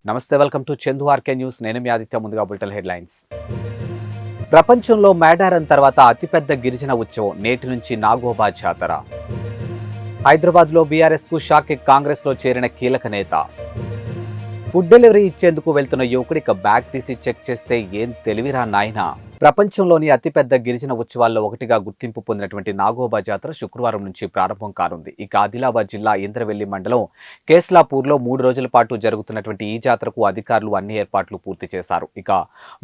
నమస్తే, welcome to Chandu RK news. నేను మీ ఆదిత్య. ముందుగా బులెటిన్ హెడ్లైన్స్. ప్రపంచంలో మేడారం తర్వాత అతిపెద్ద గిరిజన ఉత్సవం నేటి నుంచి నాగోబా జాతర. హైదరాబాద్లో బీఆర్ఎస్కు షాక్. కాంగ్రెస్లో చేరిన కీలక నేత. ఫుడ్ డెలివరీ ఇచ్చేందుకు వెళ్తున్న యువకుడికి బ్యాగ్ తీసి చెక్ చేస్తే ఏం తెలివిరా నాయనా. ప్రపంచంలోని అతిపెద్ద గిరిజన ఉత్సవాల్లో ఒకటిగా గుర్తింపు పొందినటువంటి నాగోబా జాతర శుక్రవారం నుంచి ప్రారంభం కానుంది. ఇక ఆదిలాబాద్ జిల్లా ఇంద్రవెల్లి మండలం కేస్లాపూర్లో 3 రోజుల పాటు జరుగుతున్నటువంటి ఈ జాతరకు అధికారులు అన్ని ఏర్పాట్లు పూర్తి చేశారు. ఇక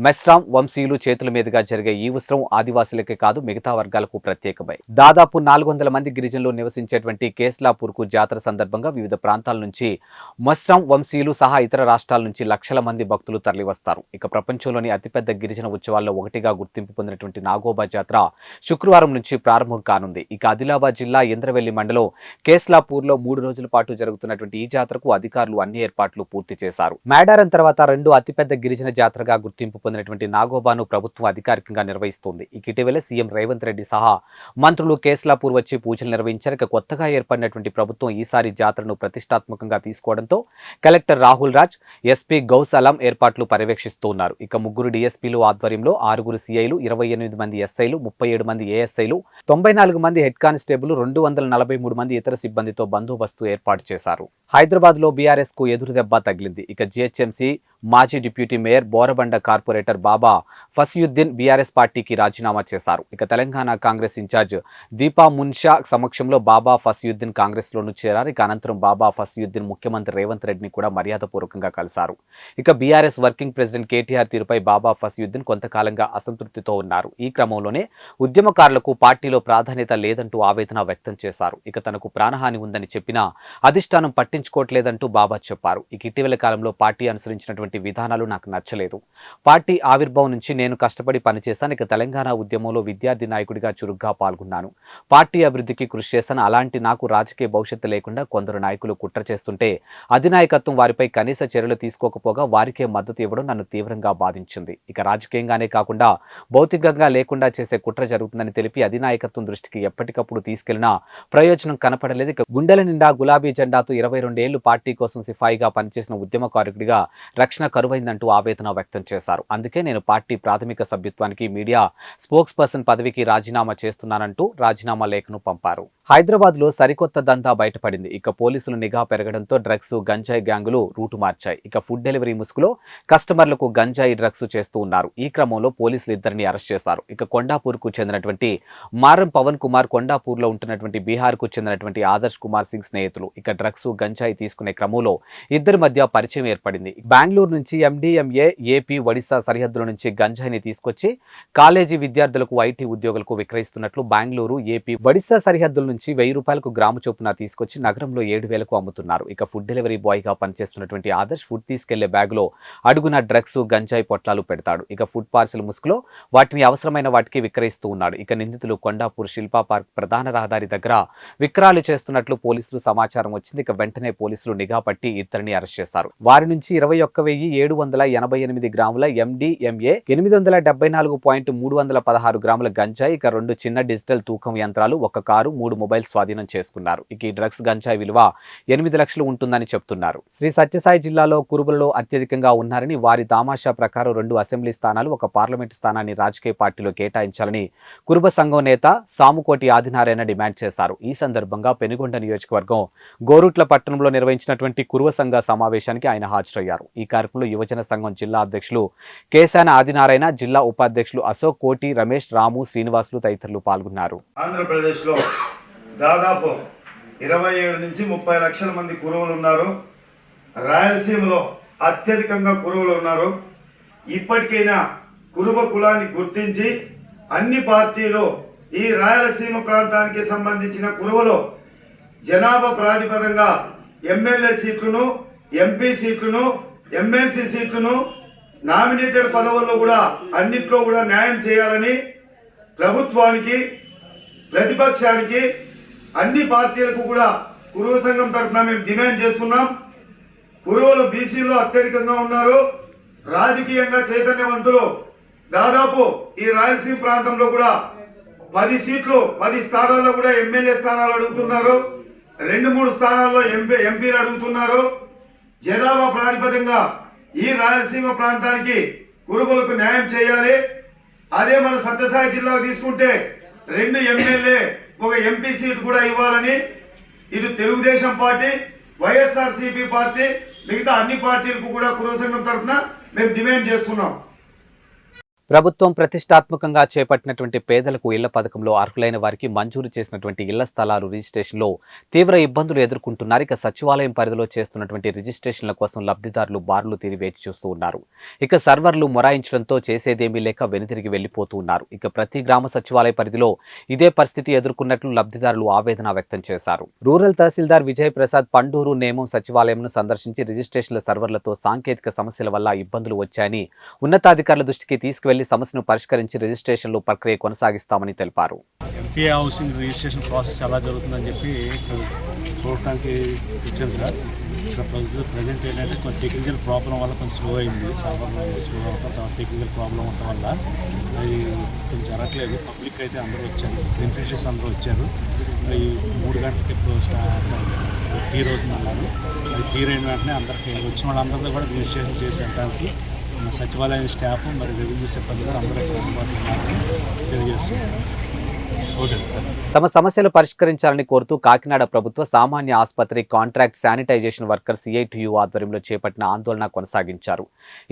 మెస్రాం వంశీయులు చేతుల మీదుగా జరిగే ఈ ఉత్సవం ఆదివాసులకే కాదు మిగతా వర్గాలకు ప్రత్యేకమై దాదాపు 400 మంది గిరిజనులు నివసించేటువంటి కేస్లాపూర్కు జాతర సందర్భంగా వివిధ ప్రాంతాల నుంచి మెస్రాం వంశీయులు సహా ఇతర రాష్ట్రాల నుంచి లక్షల మంది భక్తులు తరలివస్తారు. ఇక ప్రపంచంలోని అతిపెద్ద గిరిజన ఉత్సవాల్లో ఒకటిగా గుర్తింపు పొందినటువంటి నాగోబా జాతర శుక్రవారం నుంచి ప్రారంభం కానుంది. ఇక ఆదిలాబాద్ జిల్లా ఇంద్రవెల్లి మండలం కేస్లాపూర్లో 3 రోజుల పాటు జరుగుతున్నటువంటి ఈ జాతరకు అధికారులు అన్ని ఏర్పాట్లు పూర్తి చేశారు. మేడారం తర్వాత రెండో అతిపెద్ద గిరిజన జాతరగా గుర్తింపు పొందినటువంటి నాగోబాను ప్రభుత్వం అధికారికంగా నిర్వహిస్తోంది. ఇక ఇటీవల సీఎం రేవంత్ రెడ్డి సహా మంత్రులు కేస్లాపూర్ వచ్చి పూజలు నిర్వహించారు. ఇక కొత్తగా ఏర్పడినటువంటి ప్రభుత్వం ఈసారి జాతరను ప్రతిష్టాత్మకంగా తీసుకోవడంతో కలెక్టర్ రాహుల్ రాజ్, ఎస్పీ గౌస్ అలం ఏర్పాట్లు పర్యవేక్షిస్తున్నారు. ఇక 3 డీఎస్పీలు ఆధ్వర్యంలో 6 సిఐలు, 28 మంది ఎస్ఐలు, 37 మంది ఏఎస్ఐలు, 94 మంది హెడ్ కానిస్టేబుల్, 243 మంది ఇతర సిబ్బందితో బందోబస్తు ఏర్పాటు చేశారు. హైదరాబాద్ లో బీఆర్ఎస్ కు ఎదురుదెబ్బ తగిలింది. ఇక జీహెచ్ఎంసీ మాజీ డిప్యూటీ మేయర్, బోరబండ కార్పొరేటర్ బాబా ఫసియుద్దీన్ బీఆర్ఎస్ పార్టీకి రాజీనామా చేశారు. ఇక తెలంగాణ కాంగ్రెస్ ఇన్ఛార్జ్ దీపా మున్షా సమక్షంలో బాబా ఫసియుద్దీన్ కాంగ్రెస్ లోను చేరారు. ఇక అనంతరం బాబా ఫసియుద్దీన్ ముఖ్యమంత్రి రేవంత్ రెడ్డిని కూడా మర్యాదపూర్వకంగా కలిశారు. ఇక బీఆర్ఎస్ వర్కింగ్ ప్రెసిడెంట్ కేటీఆర్ తీరుపై బాబా ఫసియుద్దీన్ కొంతకాలంగా అసంతృప్తితో ఉన్నారు. ఈ క్రమంలోనే ఉద్యమకారులకు పార్టీలో ప్రాధాన్యత లేదంటూ ఆవేదన వ్యక్తం చేశారు. ఇక తనకు ప్రాణహాని ఉందని చెప్పినా అధిష్టానం పట్టించుకోవట్లేదంటూ బాబా చెప్పారు. ఇక ఇటీవల కాలంలో పార్టీ అనుసరించినటువంటి విధానాలు నాకు నచ్చలేదు. పార్టీ ఆవిర్భావం నుంచి నేను కష్టపడి పనిచేశాను. ఇక తెలంగాణ ఉద్యమంలో విద్యార్థి నాయకుడిగా చురుగ్గా పాల్గొన్నాను. పార్టీ అభివృద్ధికి కృషి చేశాను. అలాంటి నాకు రాజకీయ భవిష్యత్తు లేకుండా కొందరు నాయకులు కుట్ర చేస్తుంటే అధినాయకత్వం వారిపై కనీస చర్యలు తీసుకోకపోగా వారికే మద్దతు ఇవ్వడం నన్ను తీవ్రంగా బాధించింది. ఇక రాజకీయంగానే కాకుండా భౌతికంగా లేకుండా చేసే కుట్ర జరుగుతుందని తెలిపి అధినాయకత్వం దృష్టికి ఎప్పటికప్పుడు తీసుకెళ్లినా ప్రయోజనం కనపడలేదు. ఇక గుండెల నిండా గులాబీ జెండాతో 22 ఏళ్లు పార్టీ కోసం సిపాయిగా పనిచేసిన ఉద్యమకారుడిగా రక్షణ కరువైందంటూ ఆవేదన వ్యక్తం చేశారు. అందుకే నేను పార్టీ ప్రాథమిక సభ్యత్వానికి, మీడియా స్పోక్స్ పర్సన్ పదవికి రాజీనామా చేస్తున్నానంటూ రాజీనామా లేఖను పంపారు. హైదరాబాద్ లో సరికొత్త దందా బయటపడింది. ఇక పోలీసులు నిఘా పెరగడంతో డ్రగ్స్, గంజాయి గ్యాంగులు రూటు మార్చాయి. ఇక ఫుడ్ డెలివరీ ముసుగులో కస్టమర్లకు గంజాయి డ్రగ్స్ చేస్తూ ఉన్నారు. ఈ క్రమంలో పోలీసులు ఇద్దరిని అరెస్ట్ చేశారు. ఇక కొండాపూర్ కు చెందినటువంటి మారం పవన్ కుమార్, కొండాపూర్ లో ఉంటున్నటువంటి బీహార్ కు చెందినటువంటి ఆదర్శ్ కుమార్ సింగ్ స్నేహితులు. ఇక డ్రగ్స్, గంజాయి తీసుకునే క్రమంలో ఇద్దరి మధ్య పరిచయం ఏర్పడింది. బెంగళూరు నుంచి ఎండిఎంఏ, ఏపీ, ఒడిశా సరిహద్దుల నుంచి గంజాయిని తీసుకొచ్చి కాలేజీ విద్యార్థులకు, ఐటీ ఉద్యోగులకు విక్రయిస్తున్నట్లు బెంగళూరు, ఏపీ, ఒడిశా సరిహద్దుల నుంచి 1000 రూపాయలకు గ్రాము చొప్పున తీసుకొచ్చి నగరంలో 7,000కు అమ్ముతున్నారు. ఇక ఫుడ్ డెలివరీ బాయ్ గా పనిచేస్తున్నటువంటి ఆదర్శ్ ఫుడ్ తీసుకెళ్లే బ్యాగ్ లో అడుగున డ్రగ్స్, గంజాయి పొట్లాలు పెడతాడు. ఇక ఫుడ్ పార్సిల్ ముసుగులో వాటిని అవసరమైన వాటికి విక్రయిస్తూ ఉన్నాడు. ఇక నిందితులు కొండాపూర్ శిల్పా పార్క్ ప్రధాన రహదారి దగ్గర విక్రయాలు చేస్తున్నట్లు పోలీసులు సమాచారం వచ్చింది. ఇక వెంటనే పోలీసులు నిఘా పట్టి ఇద్దరిని అరెస్ట్ చేశారు. వారి నుంచి 21,788 గ్రాముల ఎండిఎంఏ, 874.316 గ్రాముల గంజాయి, ఇక 2 చిన్న డిజిటల్ తూకం యంత్రాలు, 1 కారు, 3 మొబైల్ స్వాధీనం చేసుకున్నారు. ఇక ఈ డ్రగ్స్, గంజాయి విలువ 8 లక్షలు ఉంటుందని చెప్తున్నారు. శ్రీ సత్యసాయి జిల్లాలో కురుబలలో అత్యధికంగా ఉన్నారని, వారి దామాషా ప్రకారం 2 అసెంబ్లీ స్థానాలు, 1 పార్లమెంటు స్థానాన్ని రాజకీయ పార్టీలో కేటాయించాలని కురుబ సంఘం నేత సాముకోటి ఆదినారాయణ డిమాండ్ చేశారు. ఈ సందర్భంగా పెనుగొండ నియోజకవర్గం గోరుట్ల పట్టణంలో నిర్వహించినటువంటి కురువ సంఘ సమావేశానికి ఆయన హాజరయ్యారు. ఈ కార్యక్రమంలో యువజన సంఘం జిల్లా అధ్యక్షులు కేశాన ఆదినారాయణ, జిల్లా ఉపాధ్యక్షులు అశోక్, కోటి, రమేష్, రాము, శ్రీనివాసులు తదితరులు పాల్గొన్నారు. ఆంధ్రప్రదేశ్ లో దాదాపు 27 నుంచి 30 లక్షల మంది కురువులు ఉన్నారు. రాయలసీమలో అత్యధికంగా కురువులు ఉన్నారు. ఇప్పటికైనా కురుబ కులాన్ని గుర్తించి అన్ని పార్టీలు ఈ రాయలసీమ ప్రాంతానికి సంబంధించిన కురువులు జనాభా ప్రాతిపదంగా ఎమ్మెల్యే సీట్లను, ఎంపీ సీట్లను, ఎమ్మెల్సీ సీట్లను, నామినేటెడ్ పదవుల్లో కూడా అన్నిట్లో కూడా న్యాయం చేయాలని ప్రభుత్వానికి, ప్రతిపక్షానికి, అన్ని పార్టీలకు కూడా కురువ సంఘం తరఫున మేము డిమాండ్ చేస్తున్నాం. కురువులు బీసీలో అత్యధికంగా ఉన్నారు. రాజకీయంగా చైతన్యవంతులు దాదాపు ఈ రాయలసీమ ప్రాంతంలో కూడా 10 సీట్లు, 10 స్థానాల్లో కూడా ఎమ్మెల్యే స్థానాలు అడుగుతున్నారు. 2-3 స్థానాల్లో ఎంపీలు అడుగుతున్నారు. జనాభా ప్రాతిపదంగా ఈ రాయలసీమ ప్రాంతానికి కురుబులకు న్యాయం చేయాలి. అదే మన సత్యసాయి జిల్లాకు తీసుకుంటే 2 ఎమ్మెల్యే 1 ఎంపీ సీట్ కూడా ఇవ్వాలని ఇటు తెలుగుదేశం పార్టీ, వైఎస్ఆర్సీపీ పార్టీ, మిగతా అన్ని పార్టీలకు కూడా కురుబ సంఘం తరఫున మేము డిమాండ్ చేస్తున్నాం. ప్రభుత్వం ప్రతిష్టాత్మకంగా చేపట్టినటువంటి పేదలకు ఇళ్ల పథకంలో అర్హులైన వారికి మంజూరు చేసినటువంటి ఇళ్ల స్థలాలు రిజిస్ట్రేషన్లో తీవ్ర ఇబ్బందులు ఎదుర్కొంటున్నారు. ఇక సచివాలయం పరిధిలో చేస్తున్నటువంటి రిజిస్ట్రేషన్ల కోసం లబ్ధిదారులు బారులు తీరి వేచి చూస్తూ ఉన్నారు. ఇక సర్వర్లు మొరాయించడంతో చేసేదేమీ లేక వెనుతిరిగి వెళ్లిపోతూ ఉన్నారు. ఇక ప్రతి గ్రామ సచివాలయ పరిధిలో ఇదే పరిస్థితి ఎదుర్కొన్నట్లు లబ్ధిదారులు ఆవేదన వ్యక్తం చేశారు. రూరల్ తహసీల్దార్ విజయ్ ప్రసాద్ పండూరు నేమం సచివాలయంను సందర్శించి రిజిస్ట్రేషన్ల సర్వర్లతో సాంకేతిక సమస్యల వల్ల ఇబ్బందులు వచ్చాయని ఉన్నతాధికారుల దృష్టికి తీసుకువెళ్లి సమస్యను పరిష్కరించి రిజిస్ట్రేషన్లు ప్రక్రియ కొనసాగిస్తామని తెలిపారు. ఎంపీ హౌసింగ్ రిజిస్ట్రేషన్ ప్రాసెస్ ఎలా జరుగుతుందని చెప్పి చూడటానికి వచ్చాను సార్. ఇక్కడ ప్రజెంట్ ఏంటంటే కొంచెం టెక్నికల్ ప్రాబ్లం వల్ల కొంచెం స్లో అయింది. సర్వర్ స్లో అవడం, టెక్నికల్ ప్రాబ్లం అవడం వల్ల అది కొంచెం జరగట్లేదు. పబ్లిక్ అయితే అందరూ వచ్చారు, బెనిఫిషరీస్ అందరూ వచ్చారు. ఈ 3 గంటలకి ఇప్పుడు తీర్ అవుతుందన్నారు. అది తీర్ అయిన వెంటనే అందరికీ వచ్చిన వాళ్ళందరితో కూడా రిజిస్ట్రేషన్ చేసేటానికి సచివాలయం స్టాఫ్ మరి రెవెన్యూ సిబ్బంది కూడా అందరూ అందుబాటులో తెలియజేస్తున్నారు. Okay sir. తమ సమస్యలు పరిష్కరించాలని కోరుతూ కాకినాడ ప్రభుత్వ సామాన్య ఆసుపత్రి కాంట్రాక్ట్ శానిటైజేషన్ వర్కర్ సిఐటియు ఆధ్వర్యంలో చేపట్టిన ఆందోళన కొనసాగించారు.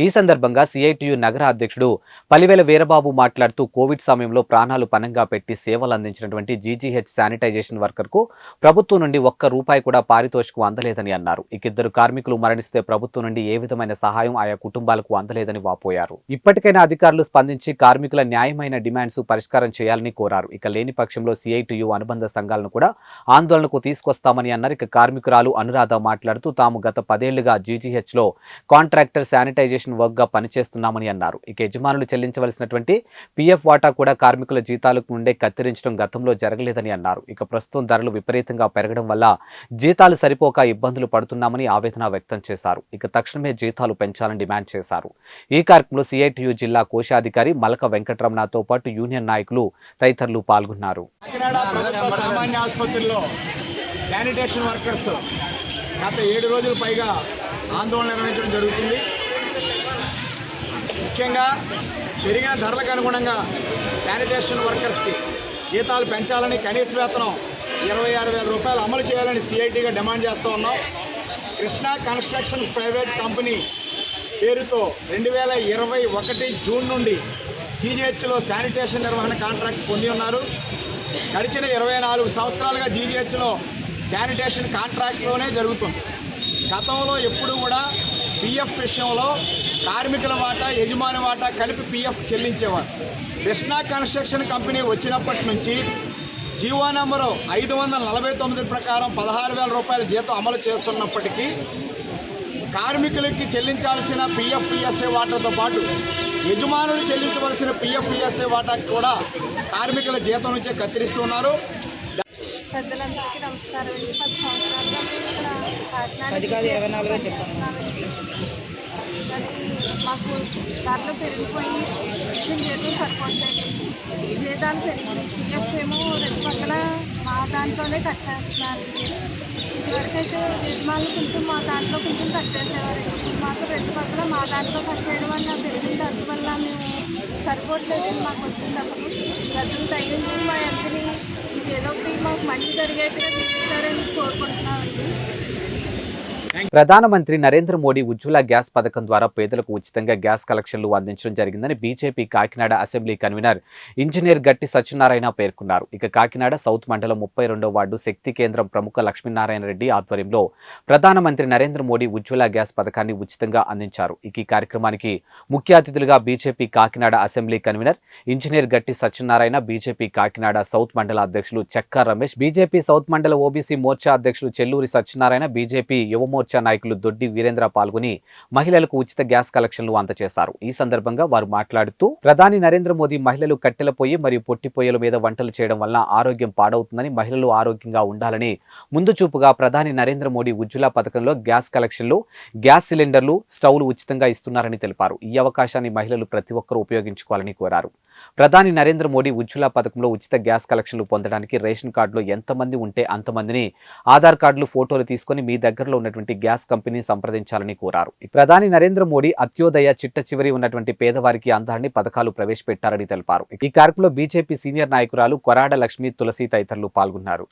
ఈ సందర్భంగా సిఐటియు నగర అధ్యక్షుడు పలివేల వీరబాబు మాట్లాడుతూ కోవిడ్ సమయంలో ప్రాణాలు పణంగా పెట్టి సేవలు అందించినటువంటి జీజీహెచ్ శానిటైజేషన్ వర్కర్కు ప్రభుత్వం నుండి ₹1 కూడా పారితోషికం అందలేదని అన్నారు. ఇక 2 కార్మికులు మరణిస్తే ప్రభుత్వం నుండి ఏ విధమైన సహాయం ఆయా కుటుంబాలకు అందలేదని వాపోయారు. ఇప్పటికైనా అధికారులు స్పందించి కార్మికుల న్యాయమైన డిమాండ్స్ పరిష్కారం చేయాలని కోరారు. ఇక లేని పక్షంలో సిఐటియు అనుబంధ సంఘాలను కూడా ఆందోళనకు తీసుకొస్తామని అన్నారు. ఇక కార్మికురాలు అనురాధ మాట్లాడుతూ తాము గత 10 ఏళ్లుగా జీజీహెచ్ లో కాంట్రాక్టర్ శానిటైజేషన్ వర్క్ గా పనిచేస్తున్నామని అన్నారు. ఇక యజమానులు చెల్లించవలసినటువంటి పిఎఫ్ వాటా కూడా కార్మికుల జీతాలకు నుండే కత్తిరించడం గతంలో జరగలేదని అన్నారు. ఇక ప్రస్తుతం ధరలు విపరీతంగా పెరగడం వల్ల జీతాలు సరిపోక ఇబ్బందులు పడుతున్నామని ఆవేదన వ్యక్తం చేశారు. ఇక తక్షణమే జీతాలు పెంచాలని డిమాండ్ చేశారు. ఈ కార్యక్రమంలో సిఐటియు జిల్లా కోశాధికారి మలక వెంకటరమణతో పాటు యూనియన్ నాయకులు తదితరులు పాల్గొన్నారు. కాకినాడ ప్రభుత్వ సామాన్య ఆసుపత్రిలో శానిటేషన్ వర్కర్స్ గత 7 రోజుల పైగా ఆందోళన నిర్వహించడం జరుగుతుంది. ముఖ్యంగా పెరిగిన ధరలకు అనుగుణంగా శానిటేషన్ వర్కర్స్కి జీతాలు పెంచాలని, కనీస వేతనం ₹26,000 అమలు చేయాలని సిఐటిగా డిమాండ్ చేస్తూ ఉన్నాం. కృష్ణా కన్స్ట్రక్షన్స్ ప్రైవేట్ కంపెనీ పేరుతో 2021 జూన్ నుండి జీజీహెచ్లో శానిటేషన్ నిర్వహణ కాంట్రాక్ట్ పొంది ఉన్నారు. గడిచిన 24 సంవత్సరాలుగా జీజీహెచ్లో శానిటేషన్ కాంట్రాక్ట్లోనే జరుగుతుంది. గతంలో ఎప్పుడు కూడా పిఎఫ్ విషయంలో కార్మికుల వాటా, యజమాని వాటా కలిపి పిఎఫ్ చెల్లించేవారు. కృష్ణా కన్స్ట్రక్షన్ కంపెనీ వచ్చినప్పటి నుంచి జీవో నెంబరు 549 ప్రకారం ₹16,000 జీతం అమలు చేస్తున్నప్పటికీ కార్మికులకి చెల్లించాల్సిన పిఎఫ్ పిఎస్ఏ వాటాతో పాటు యజమానులు చెల్లించవలసిన పిఎఫ్ పిఎస్ఏ వాటాకి కూడా కార్మికుల జీతం నుంచే కత్తిరిస్తున్నారు. పెద్దలందరికీ నమస్కారం. 10 సంవత్సరాలుగా మేము ఇక్కడ 24 చెప్తున్నామండి. మాకు ధరలు పెరిగిపోయి ఇచ్చిన జీతం సరిపోతాయి. జీతాలు పెరిగినాయి. పిఎఫ్ ఏమో 2 మా దాంట్లోనే కట్ చేస్తున్నారు. ఇదివరకైతే యజమానులు కొంచెం మా దాంట్లో కొంచెం కట్ చేసేవారు. మాకు 2 మా దాంట్లో కట్ చేయడం వల్ల పెరిగిన ధరల వల్ల మేము సరిపోవట్లేదని మాకు వచ్చినప్పుడు గదులు తగ్గించి మా ఎంతని ఏదో ఒకటి మాకు మంచి జరిగేట్టుగా తీసుకుంటారని కోరుకుంటున్నామండి. ప్రధానమంత్రి నరేంద్ర మోడీ ఉజ్వల గ్యాస్ పథకం ద్వారా పేదలకు ఉచితంగా గ్యాస్ కలెక్షన్లు అందించడం జరిగిందని BJP Kakinada assembly convener engineer గట్టి సత్యనారాయణ పేర్కొన్నారు. ఇక కాకినాడ సౌత్ మండలం 32వ వార్డు శక్తి కేంద్రం ప్రముఖ లక్ష్మీనారాయణ రెడ్డి ఆధ్వర్యంలో ప్రధానమంత్రి నరేంద్ర మోడీ ఉజ్వల గ్యాస్ పథకాన్ని ఉచితంగా అందించారు. ఇక ఈ కార్యక్రమానికి ముఖ్య అతిథులుగా BJP Kakinada assembly convener engineer గట్టి సత్యనారాయణ, బీజేపీ కాకినాడ సౌత్ మండల అధ్యక్షులు చెక్కా రమేష్, బీజేపీ సౌత్ మండల ఓబీసీ మోర్చా అధ్యక్షులు చెల్లూరి సత్యనారాయణ, బీజేపీ యువ మోర్చా నాయకులు దొడ్డి వీరేంద్ర పాల్గొని మహిళలకు ఉచిత గ్యాస్ కలెక్షన్లు అందజేశారు. ఈ సందర్భంగా వారు మాట్లాడుతూ ప్రధాని నరేంద్ర మోదీ మహిళలు కట్టెల పొయ్యి మరియు పొట్టి పొయ్యిల మీద వంటలు చేయడం వల్ల ఆరోగ్యం పాడవుతుందని, మహిళలు ఆరోగ్యంగా ఉండాలని ముందు చూపుగా ప్రధాని నరేంద్ర మోడీ ఉజ్వల పథకంలో గ్యాస్ కలెక్షన్లు, గ్యాస్ సిలిండర్లు, స్టవ్లు ఉచితంగా ఇస్తున్నారని తెలిపారు. ఈ అవకాశాన్ని మహిళలు ప్రతి ఒక్కరూ ఉపయోగించుకోవాలని కోరారు. ప్రధాని నరేంద్ర మోడీ ఉజ్వల పథకంలో ఉచిత గ్యాస్ కలెక్షన్లు పొందడానికి రేషన్ కార్డులో ఎంతమంది ఉంటే అంతమందిని ఆధార్ కార్డులు ఫోటోలు తీసుకుని మీ దగ్గరలో ఉన్నటువంటి గ్యాస్ కంపెనీని సంప్రదించాలని కోరారు. ప్రధాని నరేంద్ర మోడీ అత్యోదయ చిట్ట చివరి ఉన్నటువంటి పేదవారికి అందాన్ని పథకాలు ప్రవేశపెట్టారని తెలిపారు. ఈ కార్యక్రమంలో బీజేపీ సీనియర్ నాయకురాలు కొరాడ లక్ష్మి, తులసి తదితరులు పాల్గొన్నారు.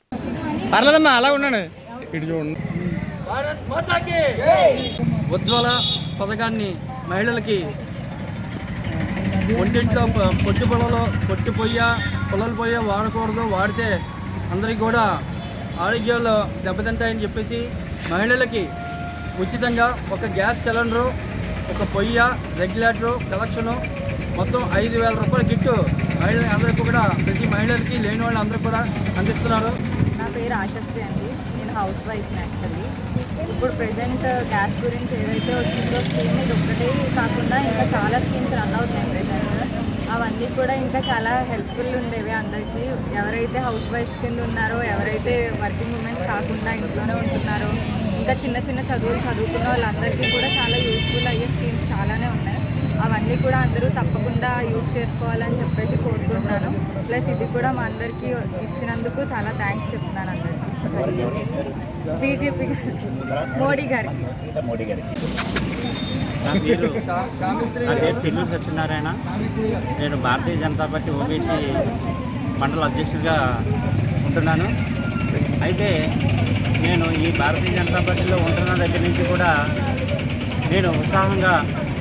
ఉజ్వల పథకాన్ని మహిళలకి ఒంటింట్లో పొట్టి పొలాల పొయ్య వాడకూడదు, వాడితే అందరికీ కూడా ఆరోగ్యాలు దెబ్బతింటాయని చెప్పేసి మహిళలకి ఉచితంగా ఒక గ్యాస్ సిలిండరు, ఒక పొయ్య, రెగ్యులేటరు కలెక్షను మొత్తం 5,000 రూపాయల కిట్టు అందరికీ కూడా ప్రతి మహిళలకి లేని వాళ్ళు అందరూ కూడా అందిస్తున్నారు. నా పేరు ఆశశ్రీ అండి. నేను హౌస్ వైఫ్ని యాక్చువల్లీ. ఇప్పుడు ప్రెజెంట్ గ్యాస్ గురించి ఏదైతే వచ్చిందో స్కీమ్ ఇది ఒక్కటే కాకుండా ఇంకా చాలా స్కీమ్స్ రన్ అవుతున్నాయి ప్రెజెంట్. అవన్నీ కూడా ఇంకా చాలా హెల్ప్ఫుల్ ఉండేవి అందరికీ. ఎవరైతే హౌస్ వైఫ్స్ కింద ఉన్నారో, ఎవరైతే వర్కింగ్ ఉమెన్స్ కాకుండా ఇంట్లోనే ఉంటున్నారో, ఇంకా చిన్న చిన్న చదువులు చదువుకున్న వాళ్ళందరికీ కూడా చాలా యూస్ఫుల్ అయ్యే స్కీమ్స్ చాలానే ఉన్నాయి. అవన్నీ కూడా అందరూ తప్పకుండా యూజ్ చేసుకోవాలని చెప్పేసి కోరుకుంటున్నాను. ప్లస్ ఇది కూడా మా అందరికీ ఇచ్చినందుకు చాలా థ్యాంక్స్ చెప్తున్నాను అందరికీ. బీజేపీ మోడీ గారికి. నా పేరు సెల్లూరు సత్యనారాయణ. నేను భారతీయ జనతా పార్టీ ఓబీసీ మండల అధ్యక్షుడిగా ఉంటున్నాను. అయితే నేను ఈ భారతీయ జనతా పార్టీలో ఉంటున్న దగ్గర నుంచి కూడా నేను ఉత్సాహంగా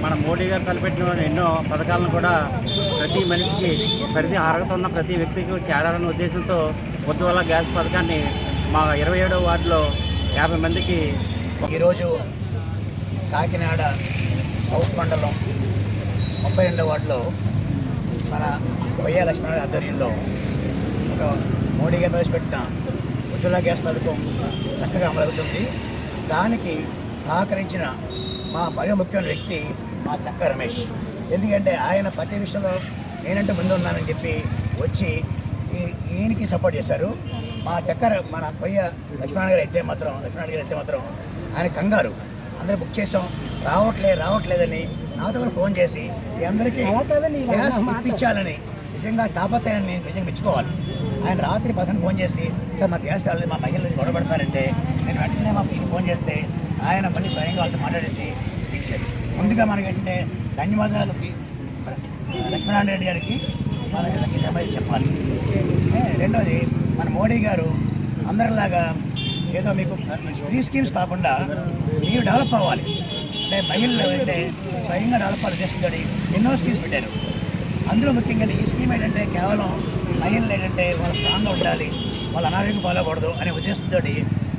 మన మోడీ గారు తలపెట్టిన ఎన్నో పథకాలను కూడా ప్రతి మనిషికి, ప్రతి అర్హత ఉన్న ప్రతి వ్యక్తికి చేరాలన్న ఉద్దేశంతో ఉజ్వల గ్యాస్ పథకాన్ని మా 27వ వార్డులో 50 మందికి ఈరోజు కాకినాడ సౌత్ మండలం 32వ వార్డులో మన కొయ్య లక్ష్మణ ఆధ్వర్యంలో ఒక మోడీ గారు ప్రవేశపెట్టిన ఉజ్వల గ్యాస్ పథకం చక్కగా అమలవుతుంది. దానికి సహకరించిన మా మరో ముఖ్యమైన వ్యక్తి మా చక్క రమేష్. ఎందుకంటే ఆయన ప్రతి విషయంలో నేనంటే ముందు ఉన్నానని చెప్పి వచ్చి ఈయనకి సపోర్ట్ చేశారు. మన కొయ్య లక్ష్మణ గారు అయితే మాత్రం ఆయన కంగారు, అందరూ బుక్ చేసాం రావట్లేదని నాతో కూడా ఫోన్ చేసి ఈ అందరికీ గ్యాస్ ఇప్పించాలని నిజంగా తాపత్రయాన్ని నిజంగా మెచ్చుకోవాలి. ఆయన రాత్రి 10 ఫోన్ చేసి, సార్ మా గ్యాస్ రాలేదు, మా మహిళలు గొడవపడతారంటే నేను వెంటనే మా పిల్లలు ఫోన్ చేస్తే ఆయన మళ్ళీ స్వయంగా వాళ్ళతో మాట్లాడేసి ఇచ్చారు. ముందుగా మనకంటే ధన్యవాదాలు లక్ష్మీనారాయణ రెడ్డి గారికి మన చెప్పాలి. రెండోది, మన మోడీ గారు అందరిలాగా ఏదో మీకు ఫ్రీ స్కీమ్స్ కాకుండా మీరు డెవలప్ అవ్వాలి అంటే మహిళలు అంటే స్వయంగా డెవలప్ అవ్వాలి ఉద్దేశంతో ఎన్నో స్కీమ్స్ పెట్టారు. అందులో ముఖ్యంగా ఈ స్కీమ్ ఏంటంటే కేవలం మహిళలు ఏంటంటే వాళ్ళు స్ట్రాంగ్గా ఉండాలి, వాళ్ళు అనారోగ్యం పాలకూడదు అనే ఉద్దేశంతో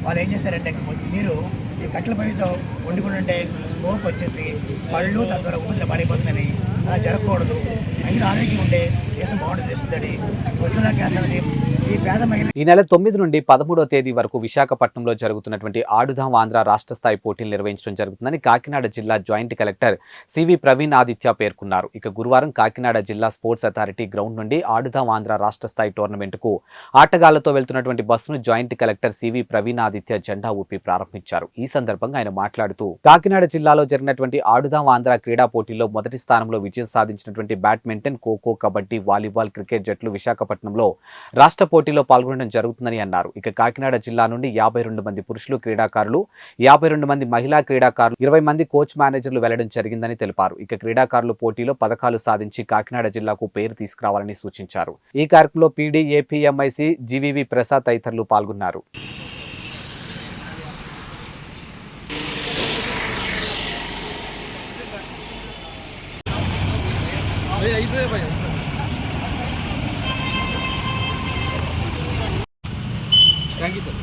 వాళ్ళు ఏం చేస్తారంటే మీరు ఈ కట్టెల పొయ్యితో వండుకుంటుంటే స్మోక్ వచ్చేసి పళ్ళు తద్వారా ఊపిరిలో పడిపోతుందని అలా జరగకూడదు. మహిళ ఆరోగ్యం ఉంటే దేశం బాగుంటుంది చేస్తుంది. ఉజ్వల గ్యాస్ అనేది ఈ పేద మహిళ. ఈ నెల 9 నుండి 13వ తేదీ వరకు విశాఖపట్నంలో జరుగుతున్నటువంటి ఆడుదాం ఆంధ్ర రాష్ట్ర స్థాయి పోటీలు నిర్వహించడం జరుగుతుందని కాకినాడ జిల్లా joint collector CV Praveen Aditya పేర్కొన్నారు. ఇక గురువారం కాకినాడ జిల్లా స్పోర్ట్స్ అథారిటీ గ్రౌండ్ నుండి ఆడుదాం ఆంధ్ర రాష్ట్ర స్థాయి టోర్నమెంట్కు ఆటగాళ్లతో వెళ్తున్నటువంటి బస్సును joint collector CV Praveen Aditya జెండా ఊపి ప్రారంభించారు. ఈ సందర్భంగా ఆయన మాట్లాడుతూ కాకినాడ జిల్లాలో జరిగినటువంటి ఆడుదాం ఆంధ్ర క్రీడా పోటీల్లో మొదటి స్థానంలో విజయం సాధించినటువంటి badminton, kho kho, kabaddi, volleyball, cricket జట్లు విశాఖపట్నంలో రాష్ట్ర పోటీలో పాల్గొనడం జరుగుతుందని అన్నారు. ఇక కాకినాడ జిల్లా నుండి 52 మంది పురుషులు క్రీడాకారులు, 52 మంది మహిళా క్రీడాకారులు, 20 మంది కోచ్ మేనేజర్లు వెళ్లడం జరిగిందని తెలిపారు. ఇక క్రీడాకారులు పోటీలో పథకాలు సాధించి కాకినాడ జిల్లాకు పేరు తీసుకురావాలని సూచించారు. ఈ కార్యక్రమంలో పీడీ, ఏపీఎంఐసి, జీవీవి ప్రసాద్ తదితరులు పాల్గొన్నారు. Thank you, sir.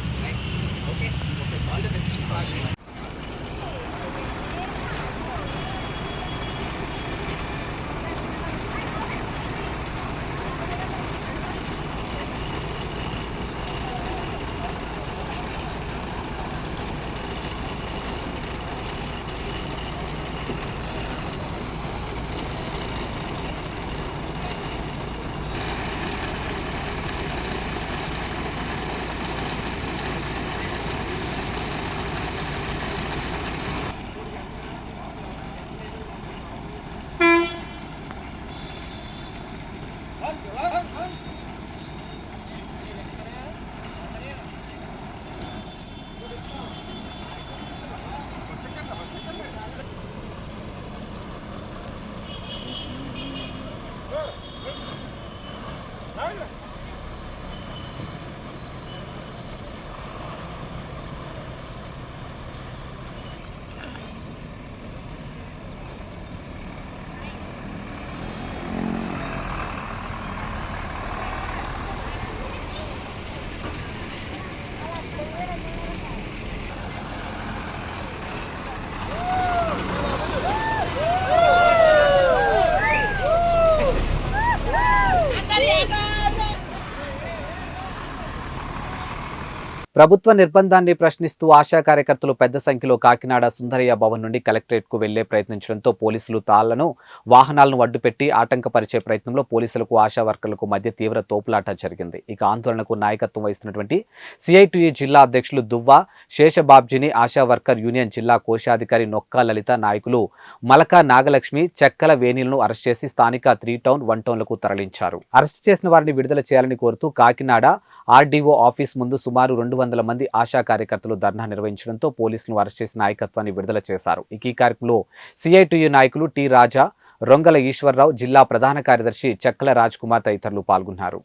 ప్రభుత్వ నిర్బంధాన్ని ప్రశ్నిస్తూ ఆశా కార్యకర్తలు పెద్ద సంఖ్యలో కాకినాడ సుందరయ్య భవన్ నుండి కలెక్టరేట్కు వెళ్లే ప్రయత్నించడంతో పోలీసులు తాళ్లను వాహనాలను అడ్డుపెట్టి ఆటంకపరిచే ప్రయత్నంలో పోలీసులకు ఆశా వర్కర్లకు మధ్య తీవ్ర తోపులాట జరిగింది. ఇక ఆందోళనకు నాయకత్వం వహిస్తున్నటువంటి సిఐటియు జిల్లా అధ్యక్షులు దువ్వా శేషబాబ్జీని ఆశా వర్కర్ యూనియన్ జిల్లా కోశాధికారి నొక్కా లలిత నాయకులు మలకా నాగలక్ష్మి చెక్కల వేణీలను అరెస్ట్ చేసి స్థానిక 3 టౌన్ 1 టౌన్లకు తరలించారు. అరెస్ట్ చేసిన వారిని విడుదల చేయాలని కోరుతూ కాకినాడ ఆర్డీఓ ఆఫీస్ ముందు సుమారు 200 మంది ఆశా కార్యకర్తలు ధర్నా నిర్వహించడంతో పోలీసులను అరెస్ట్ చేసి నాయకత్వాన్ని విడుదల చేశారు. ఈ కార్యక్రమంలో సిఐటియు నాయకులు టి రాజా, రొంగల ఈశ్వరరావు, జిల్లా ప్రధాన కార్యదర్శి చెక్కల రాజ్ కుమార్ తదితరులు పాల్గొన్నారు.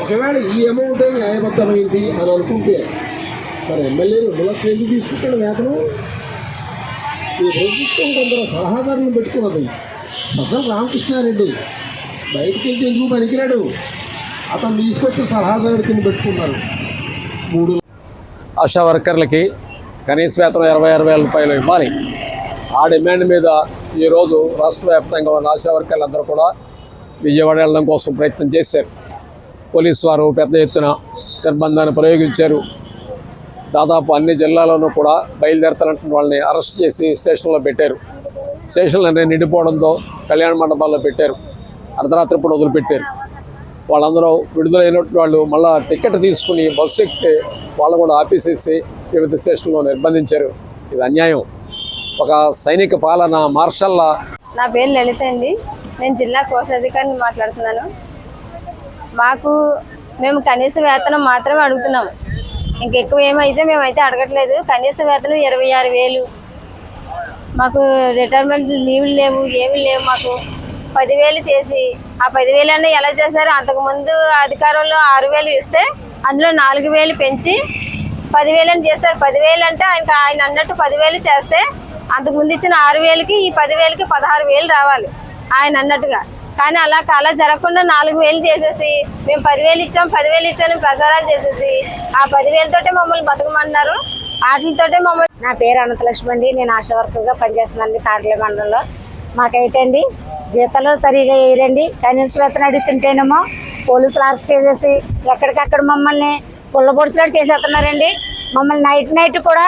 ఒకవేళ ఈ అమౌంట్ న్యాయబద్ధమైంది అని అనుకుంటే మరి ఎమ్మెల్యేలు 2 లక్షలు ఎందుకు తీసుకుంటాడు వేతనం? ఈ ప్రభుత్వం కొందరు సలహాదారులను పెట్టుకున్నది. సజ్జల రామకృష్ణారెడ్డి బయటికి వెళ్తే ఎందుకు పనికిరాడు, అతను తీసుకొచ్చి సలహాదారుడు కింద పెట్టుకున్నారు. 3 ఆశా వర్కర్లకి కనీస వేతనం 26,000 రూపాయలు ఇవ్వాలి. ఆ డిమాండ్ మీద ఈరోజు రాష్ట్ర వ్యాప్తంగా ఉన్న ఆశా వర్కర్లందరూ కూడా విజయవాడ వెళ్ళడం కోసం ప్రయత్నం చేశారు. పోలీసు వారు పెద్ద ఎత్తున నిర్బంధాన్ని ప్రయోగించారు. దాదాపు అన్ని జిల్లాల్లోనూ కూడా బయలుదేరుతున్న వాళ్ళని అరెస్ట్ చేసి స్టేషన్లో పెట్టారు. స్టేషన్లు అన్నీ నిండిపోవడంతో కళ్యాణ మండపాల్లో పెట్టారు. అర్ధరాత్రి పూట వదిలిపెట్టారు. వాళ్ళందరూ విడుదలైనట్టు వాళ్ళు మళ్ళీ టికెట్ తీసుకుని బస్సు ఎక్కితే వాళ్ళు కూడా ఆపేసేసి వివిధ స్టేషన్లో నిర్బంధించారు. ఇది అన్యాయం. ఒక సైనిక పాలన మార్షల్లా. నా పేరు లలిత అండి. నేను జిల్లా కోశాధికారిని మాట్లాడుతున్నాను. మేము కనీస వేతనం మాత్రమే అడుగుతున్నాము. ఇంకెక్కువ ఏమైతే మేమైతే అడగట్లేదు. కనీస వేతనం 26,000. మాకు రిటైర్మెంట్ లీవ్లు లేవు, ఏమీ లేవు. మాకు 10,000 చేసి ఆ 10,000 అన్నీ ఎలా చేశారు? అంతకుముందు అధికారంలో 6,000 ఇస్తే అందులో 4,000 పెంచి 10,000 చేశారు. 10,000 అంటే ఆయన అన్నట్టు 10,000 చేస్తే అంతకుముందు ఇచ్చిన 6,000కి ఈ 10,000కి 16,000 రావాలి ఆయన అన్నట్టుగా. కానీ అలా జరగకుండా 4,000 చేసేసి మేము 10,000 ఇచ్చాం 10,000 ఇచ్చామని ప్రచారాలు చేసేసి ఆ 10,000 తోటే మమ్మల్ని బతకమన్నారు. వాటితోటే మమ్మల్ని. నా పేరు అనంతలక్ష్మి అండి. నేను ఆశా వర్కర్గా పనిచేస్తున్నానండి తాడలే మండలంలో. మాకైతే అండి జీతాలు సరిగా వేయరండి. కనీస వేతనం అడుగుతుంటేనేమో పోలీసులు అరెస్ట్ చేసేసి ఎక్కడికక్కడ మమ్మల్ని పుల్లబొడిసినట్టు చేసేస్తున్నారండి. మమ్మల్ని నైట్ కూడా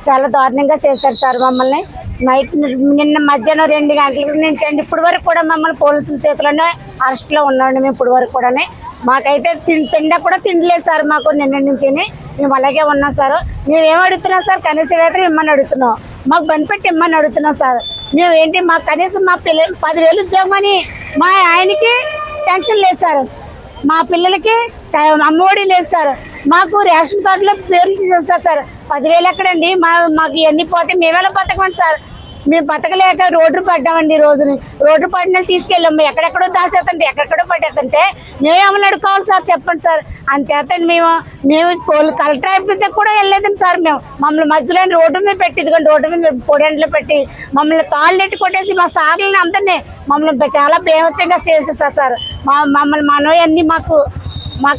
చాలా దారుణంగా చేశారు సార్. మమ్మల్ని నిన్న మధ్యాహ్నం 2 గంటల నుంచి అండి ఇప్పటి వరకు కూడా మమ్మల్ని పోలీసుల చేతిలోనే అరెస్ట్లో ఉన్నామండి. మేము ఇప్పటి వరకు కూడా మాకైతే తిండా కూడా తిండలేదు సార్. మాకు నిన్న నుంచి మేము అలాగే ఉన్నాం సార్. మేము ఏం అడుగుతున్నాం సార్? కనీస వేతనం ఇమ్మని అడుగుతున్నాం. మాకు బెనిఫిట్ ఇమ్మని అడుగుతున్నాం సార్. మేము ఏంటి మాకు కనీసం మా పిల్లలు 10,000 ఉద్యోగం అని మా ఆయనకి పెన్షన్ లేదు సార్. మా పిల్లలకి అమ్మఒడి లేదు సార్. మాకు రేషన్ కార్డులో పేర్లు తీసేస్తారు సార్. 10,000 ఎక్కడండి? మాకు ఇవన్నీ పోతే మేమేలా బతకమండి సార్? మేము బతకలేక రోడ్డు పడ్డామండి. రోజుని రోడ్డు పడిన తీసుకెళ్ళాము. ఎక్కడెక్కడో దాచేస్తుంటే ఎక్కడెక్కడో పట్టేస్తుంటే మేమేమని అడుకోవాలి సార్? చెప్పండి సార్. అంచేతండి మేము కలెక్టర్ ఆఫీస్ కూడా వెళ్ళలేదండి సార్. మమ్మల్ని మధ్యలో రోడ్డు మీద పెట్టి ఇదిగోండి రోడ్డు మీద పొడెండ్లు పెట్టి మమ్మల్ని తాళ్ళెట్టి కొట్టేసి మా సార్లని అందరినీ మమ్మల్ని చాలా బేమత్యంగా చేసేస్తారు సార్. మమ్మల్ని మనోయన్నీ మాకు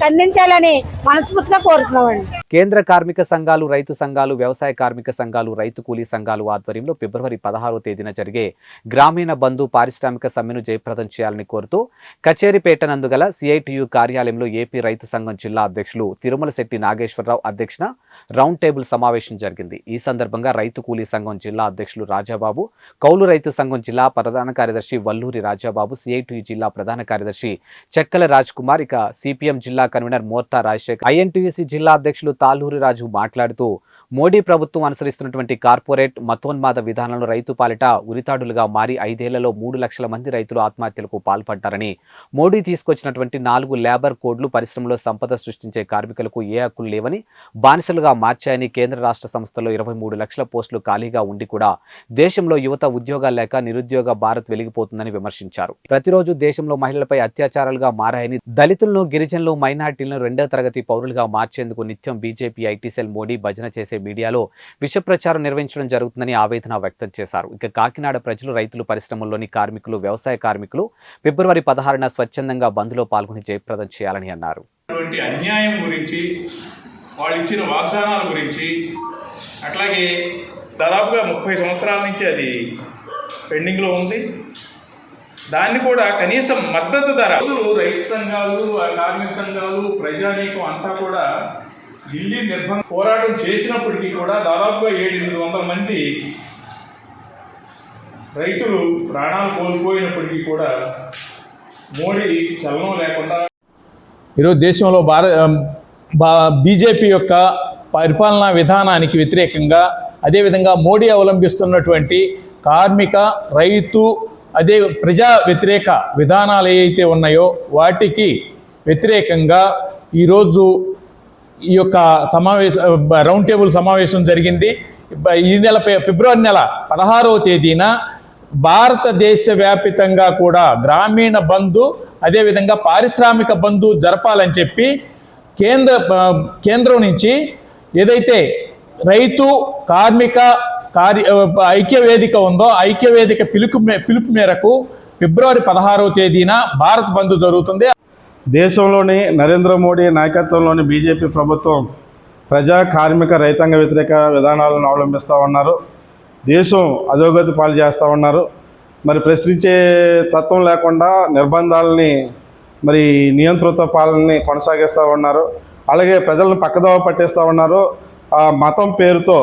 అందించాలని మనస్ఫూర్తిగా కోరుతున్నామండి. కేంద్ర కార్మిక సంఘాలు, రైతు సంఘాలు, వ్యవసాయ కార్మిక సంఘాలు, రైతు కూలీ సంఘాలు ఆధ్వర్యంలో ఫిబ్రవరి 16వ తేదీన జరిగే గ్రామీణ బంధు పారిశ్రామిక సమ్మెను జయప్రదం చేయాలని కోరుతూ కచేరిపేట నందుగల సిఐటియు కార్యాలయంలో ఏపీ రైతు సంఘం జిల్లా అధ్యక్షులు తిరుమల శెట్టి నాగేశ్వరరావు అధ్యక్షన రౌండ్ టేబుల్ సమావేశం జరిగింది. ఈ సందర్భంగా రైతు కూలీ సంఘం జిల్లా అధ్యక్షులు రాజాబాబు, కౌలు రైతు సంఘం జిల్లా ప్రధాన కార్యదర్శి వల్లూరి రాజాబాబు, సిఐటియు జిల్లా ప్రధాన కార్యదర్శి చెక్కల రాజ్ కుమార్, ఇక సిపిఎం జిల్లా కన్వీనర్ మోర్తా రాజశేఖర్, ఐఎన్టీయూసీ జిల్లా అధ్యక్షులు తాళ్ళూరి రాజు మాట్లాడుతూ మోడీ ప్రభుత్వం అనుసరిస్తున్నటువంటి కార్పొరేట్ మతోన్మాద విధానాలను రైతు పాలిట ఉరితాడులుగా మారి 5 ఏళ్లలో 3 లక్షల మంది రైతులు ఆత్మహత్యలకు పాల్పడ్డారని, మోడీ తీసుకొచ్చినటువంటి 4 లేబర్ కోడ్లు పరిశ్రమలో సంపద సృష్టించే కార్మికులకు ఏ హక్కులు లేవని, బానిసలుగా మార్చాయని, కేంద్ర రాష్ట్ర సంస్థల్లో 23 లక్షల పోస్టులు ఖాళీగా ఉండి కూడా దేశంలో యువత ఉద్యోగాలు లేక నిరుద్యోగ భారత్ వెలిగిపోతుందని విమర్శించారు. ప్రతిరోజు దేశంలో మహిళలపై అత్యాచారాలుగా మారాయని, దళితులను, గిరిజనులు, మైనార్టీలను 2వ తరగతి పౌరులుగా మార్చేందుకు నిత్యం బీజేపీ ఐటీ సెల్ మోడీ భజన చేసే మీడియాలో విష ప్రచారం నిర్వహించడం జరుగుతుందని ఆవేదన వ్యక్తం చేశారు. ఇక కాకినాడ ప్రజలు, రైతులు, పరిశ్రమల్లోని కార్మికులు, వ్యవసాయ కార్మికులు ఫిబ్రవరి 16న స్వచ్ఛందంగా బంద్లో పాల్గొని జయప్రదం చేయాలని అన్నారు. అన్యాయం గురించి, వాళ్ళు ఇచ్చిన వాగ్దానాల గురించి, అట్లాగే దాదాపుగా 30 సంవత్సరాల నుంచి అది పెండింగ్లో ఉంది. దాన్ని కూడా కనీసం మద్దతు ధర రైతు సంఘాలు, కార్మిక సంఘాలు, ప్రజానీకం అంతా కూడా ఢిల్లీ నిర్బంధ పోరాటం చేసినప్పటికీ కూడా దాదాపుగా 700-800 మంది రైతులు ప్రాణాలు కోల్పోయినప్పటికీ కూడా మోడీ చలనం లేకుండా ఈరోజు దేశంలో బీజేపీ యొక్క పరిపాలనా విధానానికి వ్యతిరేకంగా, అదేవిధంగా మోడీ అవలంబిస్తున్నటువంటి కార్మిక, రైతు, అదే ప్రజా వ్యతిరేక విధానాలు ఏవైతే ఉన్నాయో వాటికి వ్యతిరేకంగా ఈరోజు ఈ యొక్క రౌండ్ టేబుల్ సమావేశం జరిగింది. ఈ నెల ఫిబ్రవరి నెల 16వ తేదీన భారతదేశ వ్యాపితంగా కూడా గ్రామీణ బంధు, అదేవిధంగా పారిశ్రామిక బంధు జరపాలని చెప్పి కేంద్రం నుంచి ఏదైతే రైతు, కార్మిక ఐక్యవేదిక ఉందో ఐక్యవేదిక పిలుపు మేరకు ఫిబ్రవరి 16వ తేదీన భారత్ బంద్ జరుగుతుంది. దేశంలోని నరేంద్ర మోడీ నాయకత్వంలోని బీజేపీ ప్రభుత్వం ప్రజా, కార్మిక, రైతాంగ వ్యతిరేక విధానాలను అవలంబిస్తూ ఉన్నారు. దేశం అధోగతి పాలు చేస్తూ ఉన్నారు. మరి ప్రశ్నించే తత్వం లేకుండా నిర్బంధాలని, మరి నియంతృత్వ పాలనని కొనసాగిస్తూ ఉన్నారు. అలాగే ప్రజలను పక్కదోవ పట్టేస్తూ ఉన్నారు. మతం పేరుతో,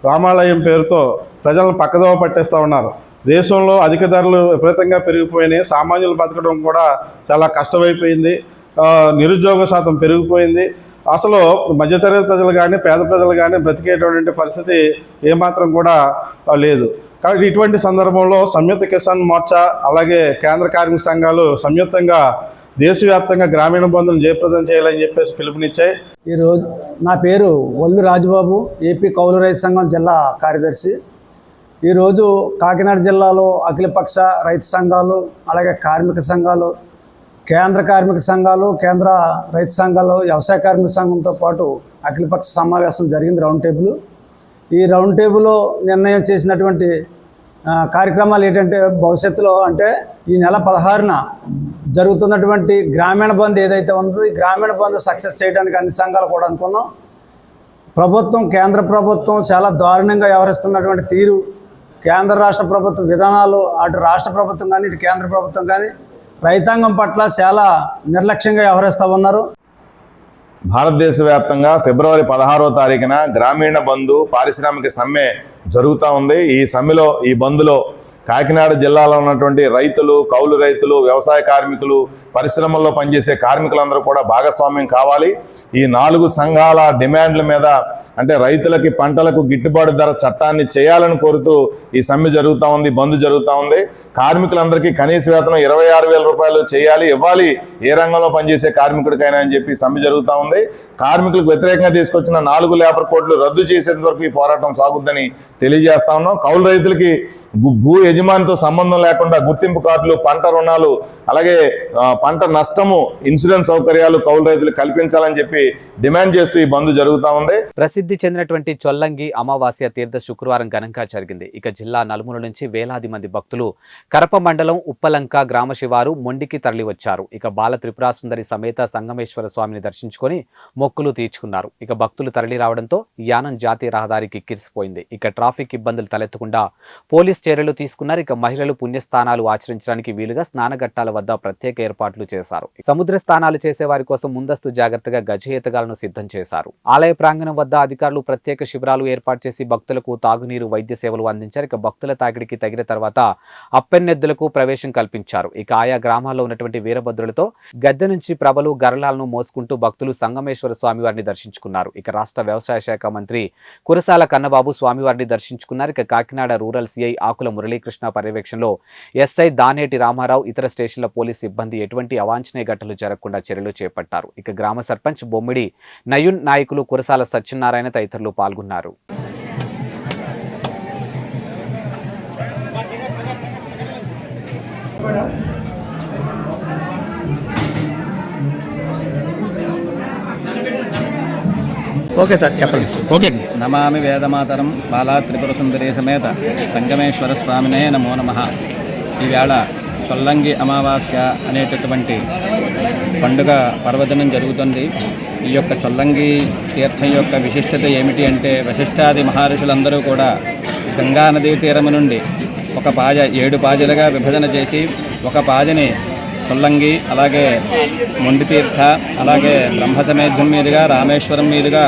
రామాలయం పేరుతో ప్రజలను పక్కదోవ పట్టేస్తూ ఉన్నారు. దేశంలో అధిక ధరలు విపరీతంగా పెరిగిపోయినాయి. సామాన్యులు బతకడం కూడా చాలా కష్టమైపోయింది. నిరుద్యోగ శాతం పెరిగిపోయింది. అసలు మధ్యతరగతి ప్రజలు కానీ, పేద ప్రజలు కానీ బ్రతికేటటువంటి పరిస్థితి ఏమాత్రం కూడా లేదు. కాబట్టి ఇటువంటి సందర్భంలో సంయుక్త కిసాన్ మోర్చా, అలాగే కేంద్ర కార్మిక సంఘాలు సంయుక్తంగా దేశవ్యాప్తంగా గ్రామీణ బంధువులను జయప్రదం చేయాలని చెప్పేసి పిలుపునిచ్చాయి. ఈరోజు నా పేరు వల్లు రాజుబాబు, ఏపీ కౌలు రైతు సంఘం జిల్లా కార్యదర్శి. ఈరోజు కాకినాడ జిల్లాలో అఖిలపక్ష రైతు సంఘాలు, అలాగే కార్మిక సంఘాలు, కేంద్ర కార్మిక సంఘాలు, కేంద్ర రైతు సంఘాలు, వ్యవసాయ కార్మిక సంఘంతో పాటు అఖిలపక్ష సమావేశం జరిగింది, రౌండ్ టేబుల్. ఈ రౌండ్ టేబుల్లో నిర్ణయం చేసినటువంటి కార్యక్రమాలు ఏంటంటే, భవిష్యత్తులో అంటే ఈ నెల 16న జరుగుతున్నటువంటి గ్రామీణ బంద్ ఏదైతే ఉందో ఈ గ్రామీణ బంద్ సక్సెస్ చేయడానికి అన్ని సంఘాలు కూడా అనుకున్నాం. కేంద్ర ప్రభుత్వం చాలా దారుణంగా వ్యవహరిస్తున్నటువంటి తీరు, కేంద్ర రాష్ట్ర ప్రభుత్వ విధానాలు, అటు రాష్ట్ర ప్రభుత్వం కానీ ఇటు కేంద్ర ప్రభుత్వం కానీ రైతాంగం పట్ల చాలా నిర్లక్ష్యంగా వ్యవహరిస్తూ ఉన్నారు. భారతదేశ వ్యాప్తంగా ఫిబ్రవరి 16వ తారీఖున గ్రామీణ బంధు పారిశ్రామిక సమ్మె జరుగుతూ ఉంది. ఈ సమ్మెలో, ఈ బంద్లో కాకినాడ జిల్లాలో ఉన్నటువంటి రైతులు, కౌలు రైతులు, వ్యవసాయ కార్మికులు, పరిశ్రమల్లో పనిచేసే కార్మికులందరూ కూడా భాగస్వామ్యం కావాలి. ఈ 4 సంఘాల డిమాండ్ల మీద, అంటే రైతులకి పంటలకు గిట్టుబాటు ధర చట్టాన్ని చేయాలని కోరుతూ ఈ సమ్మె జరుగుతూ ఉంది, బంద్ జరుగుతూ ఉంది. కార్మికులందరికీ కనీస వేతనం 26,000 రూపాయలు చేయాలి, ఇవ్వాలి ఏ రంగంలో పనిచేసే కార్మికుడికైనా అని చెప్పి సమ్మె జరుగుతూ ఉంది. కార్మికులకు వ్యతిరేకంగా తీసుకొచ్చిన 4 లేబర్ కోడ్లు రద్దు చేసేంత వరకు ఈ పోరాటం సాగుద్దని తెలియజేస్తా ఉన్నాం. కౌలు రైతులకి భూ యజమానితో సంబంధం లేకుండా గుర్తింపు కార్డులు, పంట రుణాలు, అలాగే పంట నష్టము ఇన్సూరెన్స్ సౌకర్యాలు కౌలు రైతులకు కల్పించాలని చెప్పి డిమాండ్ చేస్తూ ఈ బంద్ జరుగుతూ ఉంది. ప్రసిద్ధి చెందినటువంటి చొల్లంగి అమావాస్య తీర్థ శుక్రవారం ఘనంగా జరిగింది. ఇక జిల్లా నలుమూల నుంచి వేలాది మంది భక్తులు కరప మండలం ఉప్పలంక గ్రామ శివారు మొండికి తరలివచ్చారు. ఇక బాల త్రిపురాసుందరి సమేత సంగమేశ్వర స్వామిని దర్శించుకొని మొక్కులు తీర్చుకున్నారు. ఇక భక్తులు తరలి రావడంతో యానం జాతీయ రహదారికి కిరిసిపోయింది. ఇక ట్రాఫిక్ ఇబ్బందులు తలెత్తకుండా పోలీసులు పోలీస్ చర్యలు తీసుకున్నారు. ఇక మహిళలు పుణ్యస్థానాలు ఆచరించడానికి వీలుగా స్నానఘట్టాల వద్ద ప్రత్యేక ఏర్పాట్లు చేశారు. సముద్ర స్నానాలు చేసే వారి కోసం ముందస్తు జాగ్రత్తగా గజ ఈతగాలను సిద్ధం చేశారు. ఆలయ ప్రాంగణం వద్ద అధికారులు ప్రత్యేక శిబిరాలు ఏర్పాటు చేసి భక్తులకు తాగునీరు, వైద్య సేవలు అందించారు. ఇక భక్తుల తాకిడికి తగిన తర్వాత అప్పెన్నెద్దులకు ప్రవేశం కల్పించారు. ఇక ఆయా గ్రామాల్లో ఉన్నటువంటి వీరభద్రులతో గద్దె నుంచి ప్రభలు, గరళాలను మోసుకుంటూ భక్తులు సంగమేశ్వర స్వామివారిని దర్శించుకున్నారు. ఇక రాష్ట్ర వ్యవసాయ శాఖ మంత్రి కురసాల కన్నబాబు స్వామివారిని దర్శించుకున్నారు. ఇక కాకినాడ రూరల్ సిఐ ఆకుల మురళీకృష్ణ పర్యవేక్షణలో ఎస్ఐ దానేటి రామారావు, ఇతర స్టేషన్ల పోలీస్ సిబ్బంది ఎటువంటి అవాంఛనీయ ఘటనలు జరగకుండా చర్యలు చేపట్టారు. ఇక గ్రామ సర్పంచ్ బొమ్మిడి నయున్ నాయకులు కురసాల సత్యనారాయణ తదితరులు పాల్గొన్నారు. ఓకే సార్, చెప్పండి. ఓకే. నమామి వేదమాతరం బాలా త్రిపుర సుందరి సమేత సంగమేశ్వర స్వామినే నమో నమః. ఈవేళ చొల్లంగి అమావాస్య అనేటటువంటి పండుగ పర్వదినం జరుగుతుంది. ఈ యొక్క చొల్లంగి తీర్థం యొక్క విశిష్టత ఏమిటి అంటే, వశిష్ఠాది మహర్షులందరూ కూడా గంగా నదీ తీరము నుండి ఒక పాజ 7 పాజలుగా విభజన చేసి ఒక పాజని చొల్లంగి, అలాగే మొండితీర్థ, అలాగే బ్రహ్మసమేధ్యం మీదుగా రామేశ్వరం మీదుగా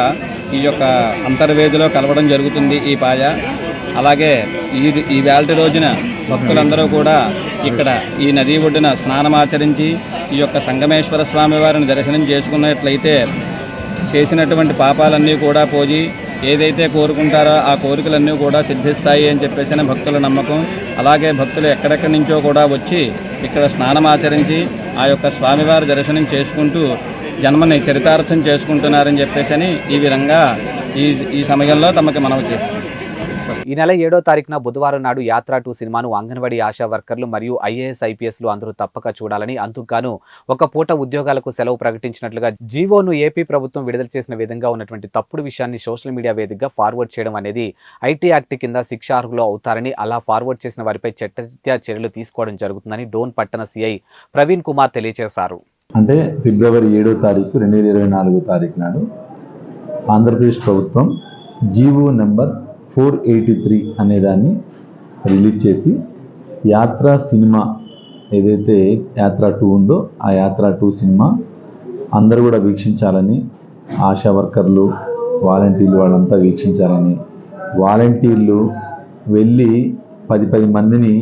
ఈ యొక్క అంతర్వేదిలో కలవడం జరుగుతుంది ఈ పాయ. అలాగే ఈ వేళటి రోజున భక్తులందరూ కూడా ఇక్కడ ఈ నదీ ఒడ్డున స్నానమాచరించి ఈ యొక్క సంగమేశ్వర స్వామి వారిని దర్శనం చేసుకున్నట్లయితే చేసినటువంటి పాపాలన్నీ కూడా పోయి ఏదైతే కోరుకుంటారో ఆ కోరికలన్నీ కూడా సిద్ధిస్తాయి అని చెప్పేసిన భక్తుల నమ్మకం. అలాగే భక్తులు ఎక్కడెక్కడి నుంచో కూడా వచ్చి ఇక్కడ స్నానమాచరించి ఆ యొక్క స్వామివారి దర్శనం చేసుకుంటూ జన్మని చరితార్థం చేసుకుంటున్నారని చెప్పేసి ఈ విధంగా ఈ సమయంలో తమకి మనవి చేస్తుంది. ఈ నెల 7వ తారీఖున బుధవారం నాడు యాత్ర 2 సినిమాను అంగన్వాడీ ఆశా వర్కర్లు మరియు ఐఏఎస్ ఐపీఎస్లు అందరూ తప్పక చూడాలని, అందుకుగాను ఒక పూట ఉద్యోగాలకు సెలవు ప్రకటించినట్లుగా జీవోను ఏపీ ప్రభుత్వం విడుదల చేసిన విధంగా ఉన్నటువంటి తప్పుడు విషయాన్ని సోషల్ మీడియా వేదికగా ఫార్వర్డ్ చేయడం అనేది ఐటీ యాక్ట్ కింద శిక్షార్హులు అవుతారని, అలా ఫార్వర్డ్ చేసిన వారిపై చట్టరీత్యా చర్యలు తీసుకోవడం జరుగుతుందని డోన్ పట్టణ సిఐ ప్రవీణ్ కుమార్ తెలియజేశారు. అంటే ఫిబ్రవరి 7వ తారీఖు 2024 తారీఖు నాడు ఆంధ్రప్రదేశ్ ప్రభుత్వం జీవో నెంబర్ 483 అనేదాన్ని రిలీజ్ చేసి యాత్ర సినిమా ఏదైతే యాత్ర 2 ఉందో ఆ యాత్ర 2 సినిమా అందరూ కూడా వీక్షించాలని, ఆశా వర్కర్లు, వాలంటీర్లు వాళ్ళంతా వీక్షించాలని, వాలంటీర్లు వెళ్ళి 10 మందిని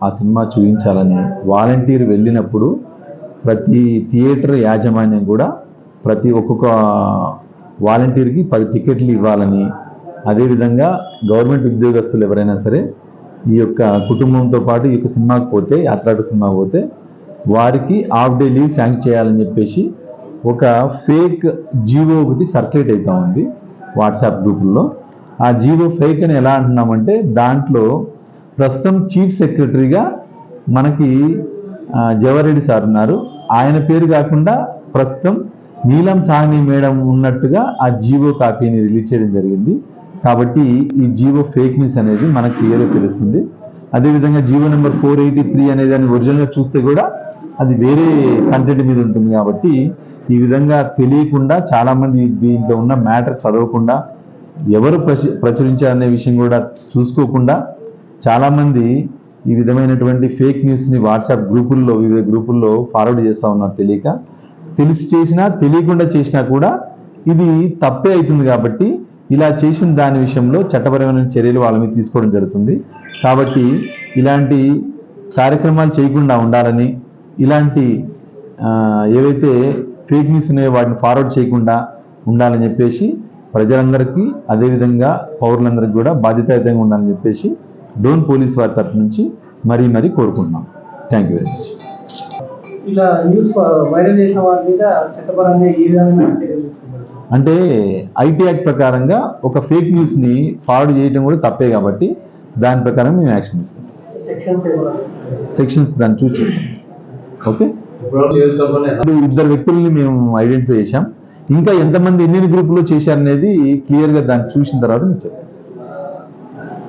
ఆ సినిమా చూపించాలని, వాలంటీర్ వెళ్ళినప్పుడు ప్రతి థియేటర్ యాజమాన్యం కూడా ఒక్కొక్క వాలంటీర్కి 10 టికెట్లు ఇవ్వాలని, అదేవిధంగా గవర్నమెంట్ ఉద్యోగస్తులు ఎవరైనా సరే ఈ యొక్క కుటుంబంతో పాటు ఈ యొక్క సినిమాకి పోతే, యాత్రాటు సినిమాకి పోతే వారికి హాఫ్ డే లీవ్ శాంక్షన్ చేయాలని చెప్పేసి ఒక ఫేక్ జీవో ఒకటి సర్క్యులేట్ అవుతూ ఉంది వాట్సాప్ గ్రూపుల్లో. ఆ జీవో ఫేక్ అని ఎలా అంటున్నామంటే, దాంట్లో ప్రస్తుతం చీఫ్ సెక్రటరీగా మనకి జవహర్రెడ్డి సార్ ఉన్నారు. ఆయన పేరు కాకుండా ప్రస్తుతం నీలం సాహ్ని మేడం ఉన్నట్టుగా ఆ జీవో కాపీని రిలీజ్ చేయడం జరిగింది. కాబట్టి ఈ జీవో ఫేక్ న్యూస్ అనేది మనకు క్లియర్గా తెలుస్తుంది. అదేవిధంగా జీవో నెంబర్ 483 అనేది దాన్ని ఒరిజినల్గా చూస్తే కూడా అది వేరే కంటెంట్ మీద ఉంటుంది. కాబట్టి ఈ విధంగా తెలియకుండా చాలామంది దీంట్లో ఉన్న మ్యాటర్ చదవకుండా, ఎవరు ప్రచురించారనే విషయం కూడా చూసుకోకుండా చాలామంది ఈ విధమైనటువంటి ఫేక్ న్యూస్ని వాట్సాప్ గ్రూపుల్లో, వివిధ గ్రూపుల్లో ఫార్వర్డ్ చేస్తూ ఉన్నారు. తెలిసి చేసినా తెలియకుండా చేసినా కూడా ఇది తప్పే అవుతుంది. కాబట్టి ఇలా చేసిన దాని విషయంలో చట్టపరమైన చర్యలు వాళ్ళ మీద తీసుకోవడం జరుగుతుంది. కాబట్టి ఇలాంటి కార్యక్రమాలు చేయకుండా ఉండాలని, ఇలాంటి ఏవైతే ఫేక్ న్యూస్ ఉన్నాయో వాటిని ఫార్వర్డ్ చేయకుండా ఉండాలని చెప్పేసి ప్రజలందరికీ, అదేవిధంగా పౌరులందరికీ కూడా బాధ్యతాయుతంగా ఉండాలని చెప్పేసి డోన్ పోలీస్ వారి తరఫు నుంచి మరీ కోరుకుంటున్నాం. Thank you very much. ఇలా న్యూస్ వైరల్ చేసిన వారి మీద చట్టపరంగా ఈ విధంగా చర్యలు తీసుకుంటారు. అంటే ఐటీ యాక్ట్ ప్రకారంగా ఒక ఫేక్ న్యూస్ని ఫార్వర్డ్ చేయడం కూడా తప్పే. కాబట్టి దాని ప్రకారం మేము యాక్షన్ తీసుకుంటాం. సెక్షన్స్ దాన్ని చూసి ఓకే. 2 వ్యక్తుల్ని మేము ఐడెంటిఫై చేశాం. ఇంకా ఎంతమంది ఎన్ని గ్రూపుల్లో చేశారనేది క్లియర్గా దాన్ని చూసిన తర్వాత మీకు చెప్తాం.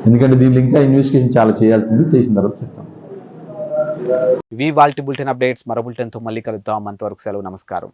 ఎందుకంటే దీనిలో ఇంకా ఇన్వెస్టిగేషన్ చాలా చేయాల్సింది, చేసిన తర్వాత చెప్తాం. ఇవి వాల్టి బులెటిన్ అప్డేట్స్. మరో బులెటిన్తో మళ్ళీ కలుద్దాం. అంతవరకు సెలవు. నమస్కారం.